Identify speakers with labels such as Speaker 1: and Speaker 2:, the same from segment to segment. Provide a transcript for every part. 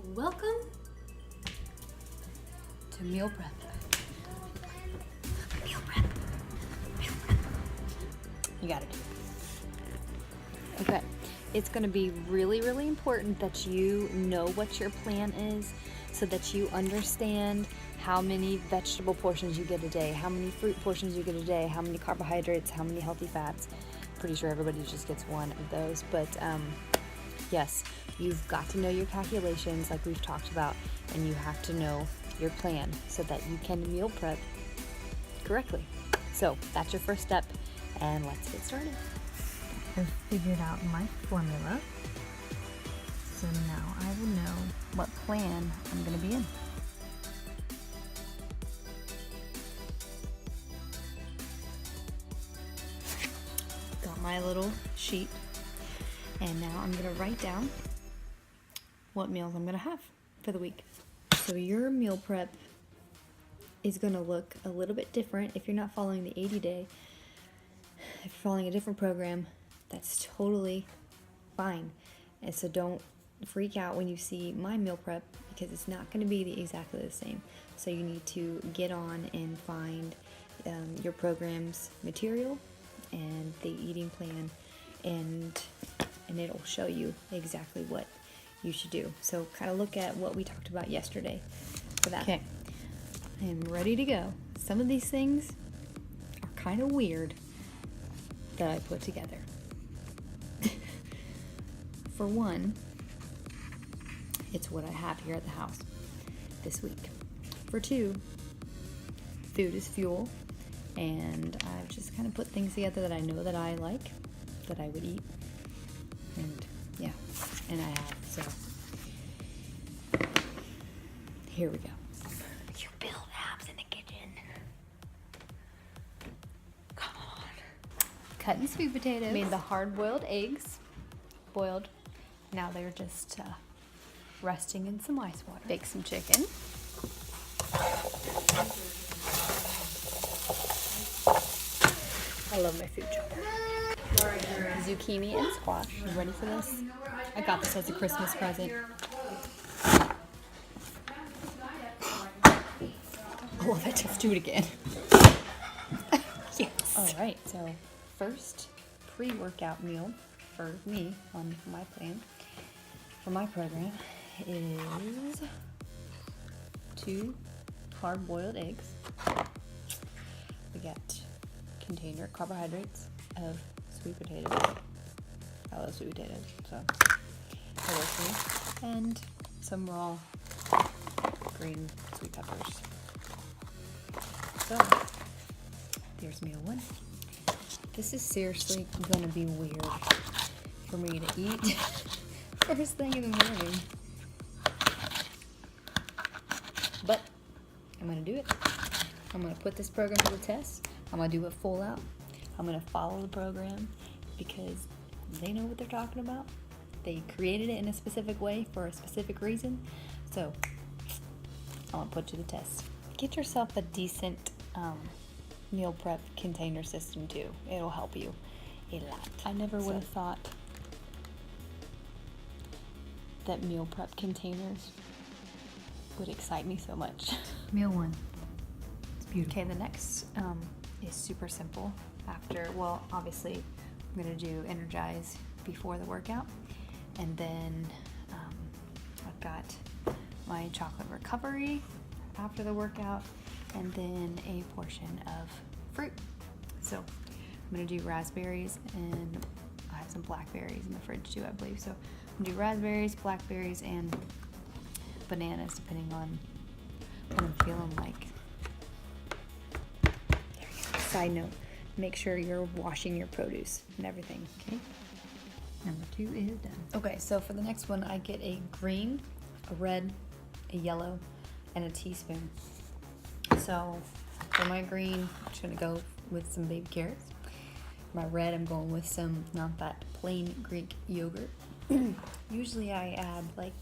Speaker 1: Welcome to meal prep. Meal prep. Meal prep. You gotta do it. Okay. It's going to be really, really important that you know what your plan is so that you understand how many vegetable portions you get a day, how many fruit portions you get a day, how many carbohydrates, how many healthy fats. Pretty sure everybody just gets one of those, but yes, you've got to know your calculations like we've talked about, and you have to know your plan so that you can meal prep correctly. So that's your first step, and let's get started. I've figured out my formula, so now I will know what plan I'm going to be in. Got my little sheet, and now I'm going to write down what meals I'm going to have for the week. So your meal prep is going to look a little bit different if you're not following the 80-day. If you're following a different program, that's totally fine. And so don't freak out when you see my meal prep, because it's not going to be exactly the same. So you need to get on and find your program's material and the eating plan, and it'll show you exactly what you should do. So kind of look at what we talked about yesterday for that. Okay, I am ready to go. Some of these things are kind of weird that I put together. For one, it's what I have here at the house this week. For two, food is fuel, and I've just kind of put things together that I know that I like, that I would eat, and yeah, and I have, so here we go. You build abs in the kitchen. Come on. Cutting sweet potatoes. Made the hard-boiled eggs, boiled. Now they're just resting in some ice water. Bake some chicken. I love my food chopper. Zucchini and squash. You ready for this? I got this as a Christmas present. I love it. Let's do it again. Yes. All right. So first pre-workout meal for me on my plan for my program is 2 hard-boiled eggs. We got container carbohydrates of sweet potatoes. I love sweet potatoes, so I love sweet. And some raw green sweet peppers. So here's meal one. This is seriously gonna be weird for me to eat first thing in the morning, but I'm gonna do it. I'm gonna put this program to the test. I'm gonna do it full out. I'm gonna follow the program because they know what they're talking about. They created it in a specific way for a specific reason. So I'm gonna put it to the test. Get yourself a decent meal prep container system too. It'll help you a lot. I never would have thought that meal prep containers would excite me so much. Meal one. It's beautiful. Okay, the next is super simple. Well, obviously I'm gonna do Energize before the workout, and then I've got my chocolate recovery after the workout, and then a portion of fruit. So I'm gonna do raspberries, and I have some blackberries in the fridge too, I believe. So I'm gonna do raspberries, blackberries, and bananas, depending on what I'm feeling like. There you go. Side note, make sure you're washing your produce and everything, okay? Number 2 is done. Okay, so for the next one, I get a green, a red, a yellow, and a teaspoon. So for my green, I'm just gonna go with some baby carrots. My red, I'm going with some not that plain Greek yogurt. Usually I add like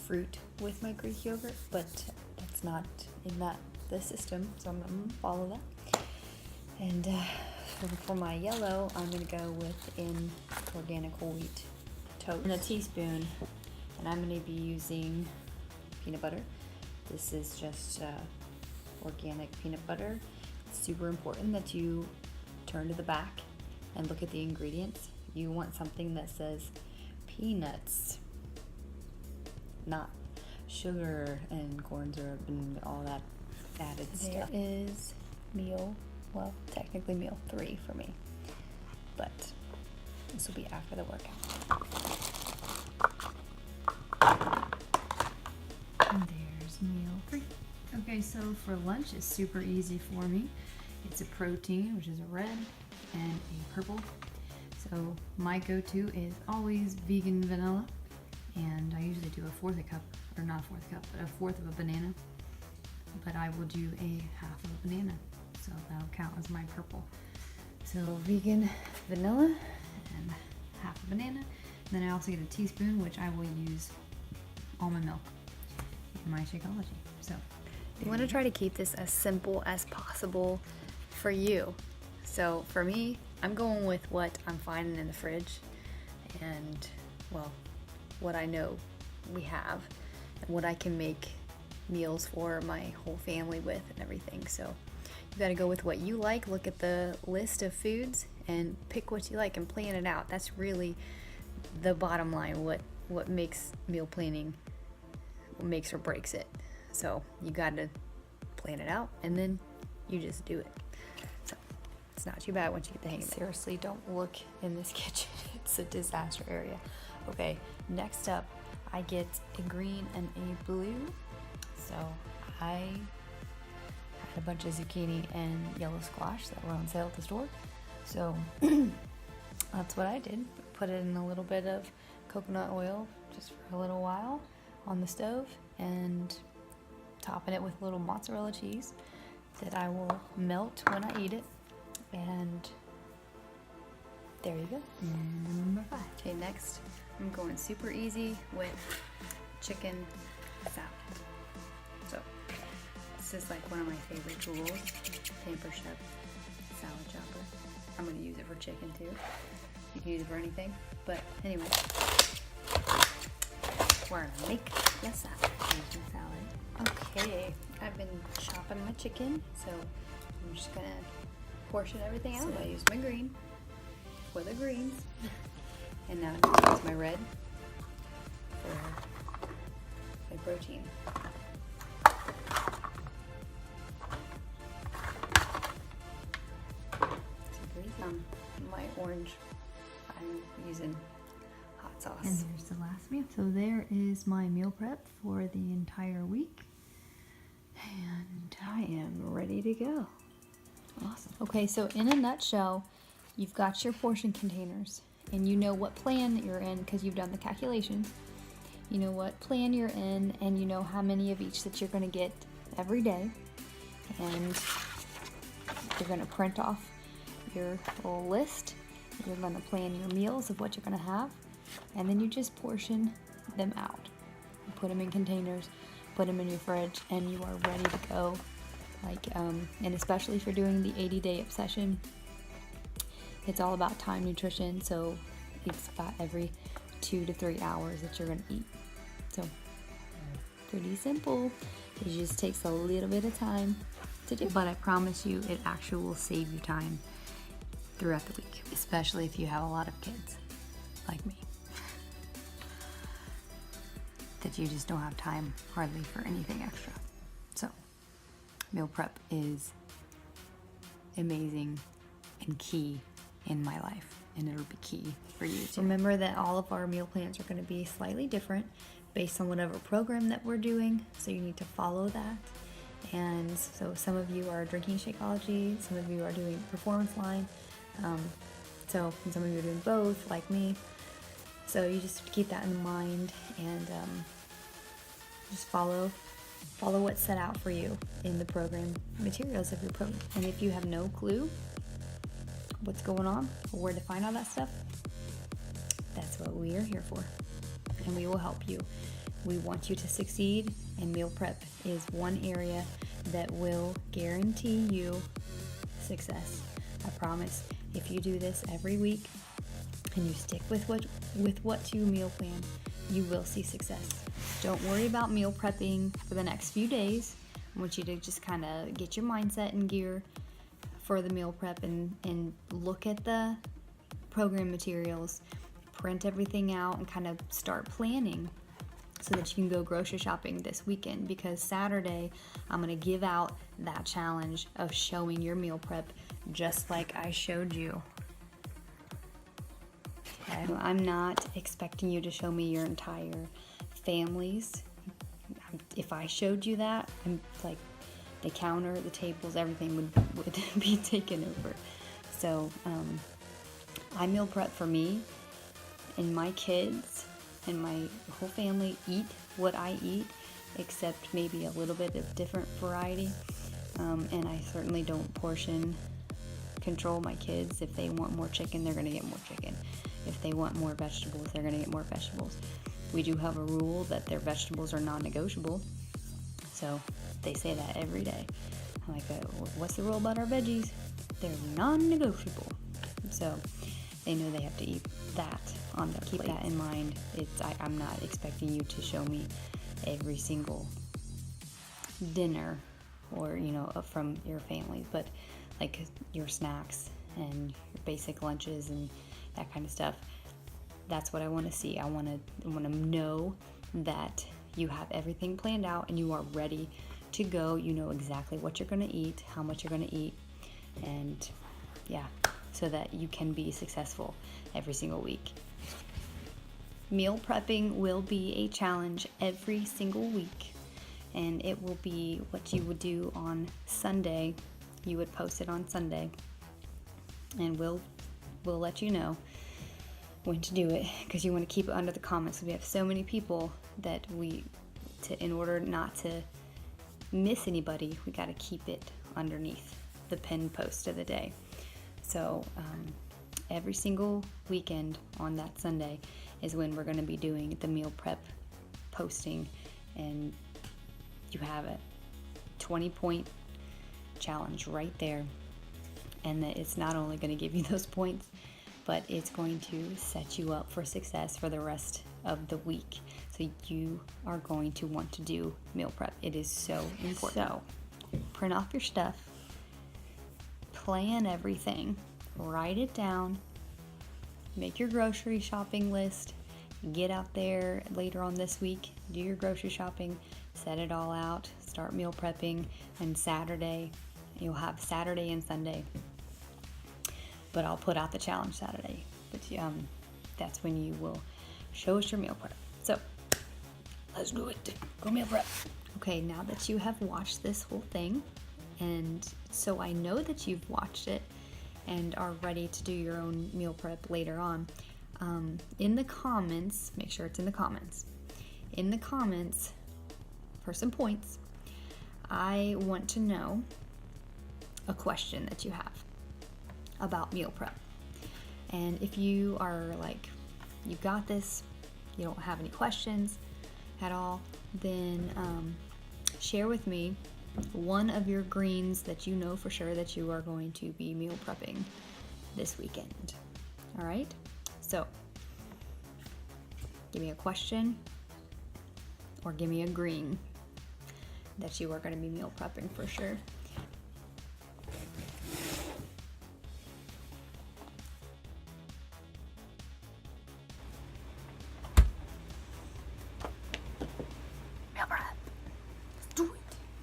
Speaker 1: fruit with my Greek yogurt, but that's not in the system, so I'm gonna follow that. And for my yellow, I'm gonna go with an organic whole wheat toast and a teaspoon, and I'm gonna be using peanut butter. This is just organic peanut butter. It's super important that you turn to the back and look at the ingredients. You want something that says peanuts, not sugar and corn syrup and all that added stuff. There is meal, well, technically meal 3 for me, but this will be after the workout. And there's meal 3. Okay, so for lunch it's super easy for me. It's a protein, which is a red and a purple. So my go-to is always vegan vanilla, and I usually do a fourth of a banana, but I will do a half of a banana, so that'll count as my purple. So vegan vanilla and half a banana, and then I also get a teaspoon, which I will use almond milk in my Shakeology. So you want to try to keep this as simple as possible for you. So for me, I'm going with what I'm finding in the fridge and, well, what I know we have and what I can make meals for my whole family with and everything. So you got to go with what you like, look at the list of foods and pick what you like and plan it out. That's really the bottom line, what makes meal planning, what makes or breaks it. So you got to plan it out and then you just do it. So it's not too bad once you get the hang of it. Seriously, don't look in this kitchen. It's a disaster area. Okay, next up, I get a green and a blue. So I had a bunch of zucchini and yellow squash that were on sale at the store. So that's what I did. Put it in a little bit of coconut oil just for a little while on the stove and topping it with a little mozzarella cheese that I will melt when I eat it. And there you go. Number 5. Okay, next I'm going super easy with chicken salad. So this is like one of my favorite tools, Pamper Chef salad chopper. I'm going to use it for chicken too. You can use it for anything. But anyway, we're going to make your salad. Okay, I've been chopping my chicken, so I'm just going to portion everything out. So I use my green for the greens. And now I'm going to use my red for my protein. My orange, I'm using hot sauce. And there's the last meal. So there is my meal prep for the entire week. And I am ready to go. Awesome. Okay, so in a nutshell, you've got your portion containers and you know what plan that you're in because you've done the calculations. You know what plan you're in and you know how many of each that you're going to get every day. And you're going to print off your little list. You're going to plan your meals of what you're going to have, and then you just portion them out. You put them in containers, put them in your fridge, and you are ready to go. And especially if you're doing the 80-day obsession, it's all about time nutrition. So it's about every 2 to 3 hours that you're going to eat. So pretty simple. It just takes a little bit of time to do, but I promise you, it actually will save you time throughout the week, especially if you have a lot of kids like me that you just don't have time hardly for anything extra. So meal prep is amazing and key in my life, and it'll be key for you too. Remember that all of our meal plans are going to be slightly different based on whatever program that we're doing, so you need to follow that. And so some of you are drinking Shakeology, some of you are doing Performance Line, so some of you are doing both, like me. So you just keep that in mind and just follow what's set out for you in the program materials of your program. And if you have no clue what's going on or where to find all that stuff, that's what we are here for, and we will help you. We want you to succeed, and meal prep is one area that will guarantee you success. I promise. If you do this every week and you stick with what you meal plan, you will see success. Don't worry about meal prepping for the next few days. I want you to just kind of get your mindset in gear for the meal prep and look at the program materials, print everything out, and kind of start planning so that you can go grocery shopping this weekend, because Saturday I'm going to give out that challenge of showing your meal prep just like I showed you. Okay. I'm not expecting you to show me your entire families. If I showed you that, I'm like, the counter, the tables, everything would be taken over. So I meal prep for me and my kids, and my whole family eat what I eat, except maybe a little bit of different variety. And I certainly don't portion control my kids. If they want more chicken, they're gonna get more chicken. If they want more vegetables, they're gonna get more vegetables. We do have a rule that their vegetables are non-negotiable. So they say that every day. I'm like, what's the rule about our veggies? They're non-negotiable. So they know they have to eat that on their plate. Keep that in mind. I'm not expecting you to show me every single dinner or, from your family, but like your snacks and your basic lunches and that kind of stuff. That's what I want to see. I want to know that you have everything planned out and you are ready to go. You know exactly what you're going to eat, how much you're going to eat, and yeah, so that you can be successful every single week. Meal prepping will be a challenge every single week, and it will be what you would do on Sunday. You would post it on Sunday, and we'll let you know when to do it, because you want to keep it under the comments. We have so many people that in order not to miss anybody, we got to keep it underneath the pinned post of the day. So every single weekend on that Sunday is when we're going to be doing the meal prep posting, and you have a 20-point challenge right there. And that it's not only going to give you those points, but it's going to set you up for success for the rest of the week. So you are going to want to do meal prep. It is so important. So print off your stuff, plan everything, write it down, make your grocery shopping list, get out there later on this week, do your grocery shopping, set it all out, start meal prepping, and Saturday, you'll have Saturday and Sunday. But I'll put out the challenge Saturday. But that's when you will show us your meal prep. So let's do it. Go meal prep. Okay, now that you have watched this whole thing, and so I know that you've watched it and are ready to do your own meal prep later on, in the comments, make sure it's in the comments. In the comments, for some points, I want to know a question that you have about meal prep. And if you are like, you got this, you don't have any questions at all, then share with me one of your greens that you know for sure that you are going to be meal prepping this weekend. All right? So give me a question or give me a green that you are going to be meal prepping for sure.